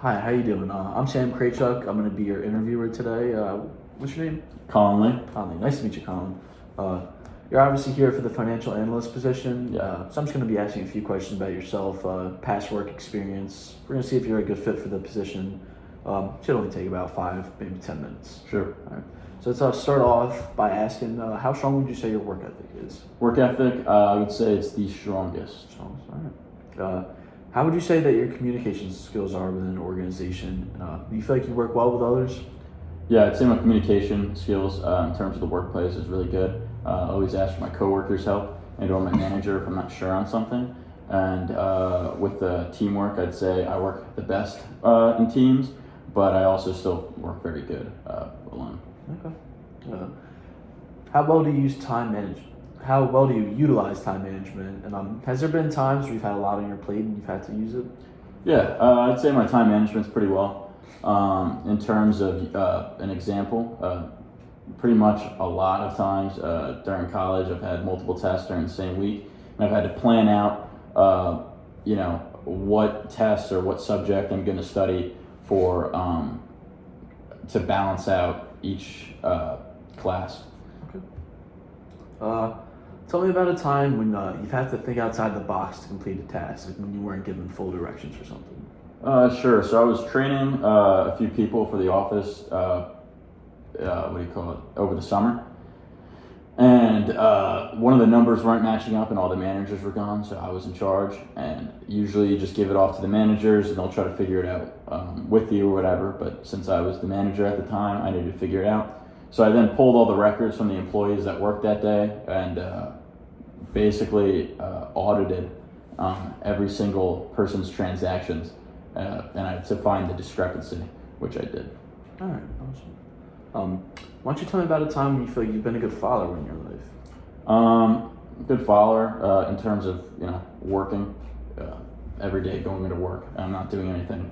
Hi, how you doing? I'm Sam Kraychuk. I'm going to be your interviewer today. What's your name? Conley. Colin. Nice to meet you, Colin. Uh, you're obviously here for the financial analyst position. Yeah. So I'm just going to be asking a few questions about yourself, past work experience. We're going to see if you're a good fit for the position. Should only take about 5, maybe 10 minutes. Sure. All right. So let's start off by asking, how strong would you say your work ethic is? Work ethic, I would say it's the strongest. Strong. All right. How would you say that your communication skills are within an organization? Do you feel like you work well with others? Yeah, I'd say my communication skills in terms of the workplace is really good. Always ask for my coworkers' help and or my manager if I'm not sure on something. And with the teamwork, I'd say I work the best in teams, but I also still work very good alone. Okay. How well do you use time management? How well do you utilize time management? And has there been times where you've had a lot on your plate and you've had to use it? Yeah, I'd say my time management's pretty well. In terms of an example, pretty much a lot of times during college, I've had multiple tests during the same week, and I've had to plan out, what tests or what subject I'm going to study for to balance out each class. Okay. Tell me about a time when you've had to think outside the box to complete a task, like when you weren't given full directions for something. Sure. So I was training a few people for the office. Over the summer, and one of the numbers weren't matching up, and all the managers were gone. So I was in charge, and usually you just give it off to the managers, and they'll try to figure it out with you or whatever. But since I was the manager at the time, I needed to figure it out. So I then pulled all the records from the employees that worked that day, and basically audited every single person's transactions, and I had to find the discrepancy, which I did. All right, awesome. Why don't you tell me about a time when you feel like you've been a good follower in your life? Good follower in terms of working every day, going into work. I'm not doing anything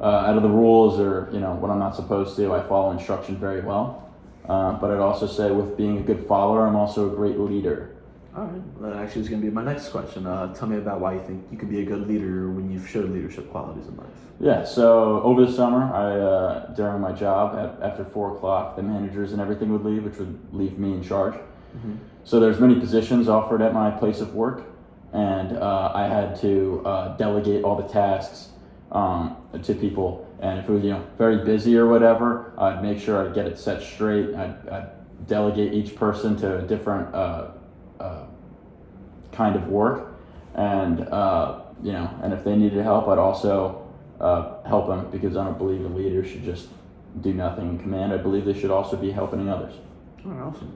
out of the rules or what I'm not supposed to. I follow instruction very well. But I'd also say with being a good follower, I'm also a great leader. All right. That actually is going to be my next question. Tell me about why you think you could be a good leader when you've showed leadership qualities in life. Yeah, so over the summer, I during my job, after 4 o'clock, the managers and everything would leave, which would leave me in charge. Mm-hmm. So there's many positions offered at my place of work, and I had to delegate all the tasks to people. And if it was very busy or whatever, I'd make sure I'd get it set straight. I'd delegate each person to a different kind of work, and and if they needed help, I'd also help them, because I don't believe a leader should just do nothing in command. I believe they should also be helping others. All right, awesome.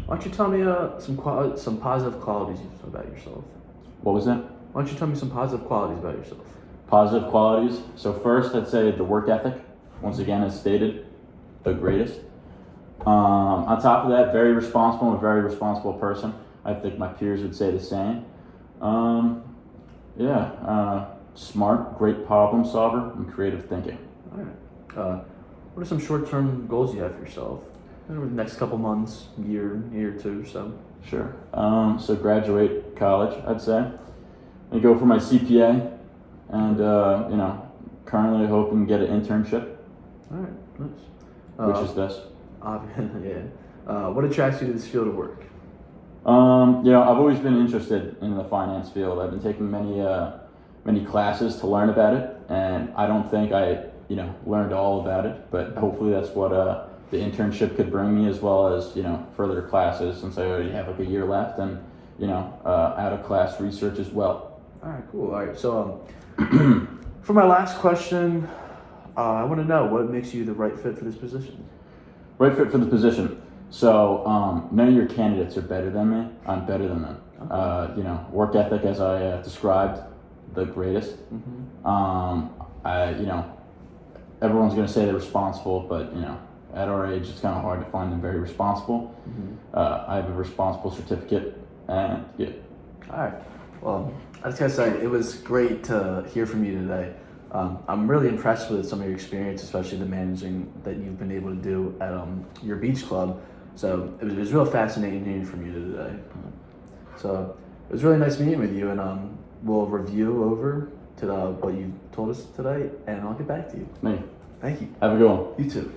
Why don't you tell me some positive qualities about yourself? What was that? Why don't you tell me some positive qualities about yourself? Positive qualities. So first, I'd say the work ethic. Once again, as stated, the greatest. On top of that, very responsible. I'm a very responsible person. I think my peers would say the same. Smart, great problem solver, and creative thinking. All right. What are some short-term goals you have for yourself? Over the next couple months, year or two or so? Sure. So graduate college, I'd say. I go for my CPA, and currently hoping to get an internship. All right, Which is this. Yeah. What attracts you to this field of work? I've always been interested in the finance field. I've been taking many classes to learn about it, and I don't think I learned all about it, but hopefully that's what the internship could bring me, as well as further classes, since I already have like a year left, and out of class research as well. All right, cool. All right, so for my last question, I want to know what makes you the right fit for this position. Right fit for the position. So none of your candidates are better than me. I'm better than them. Okay. Work ethic, as I described, the greatest. Mm-hmm. Everyone's going to say they're responsible, but at our age, it's kind of hard to find them very responsible. Mm-hmm. I have a responsible certificate, and yeah. All right. Well, I just gotta say, it was great to hear from you today. I'm really impressed with some of your experience, especially the managing that you've been able to do at your beach club. So it was real fascinating hearing from you today. So it was really nice meeting with you, and we'll review over to what you told us today, and I'll get back to you. Me. Thank you. Have a good one. You too.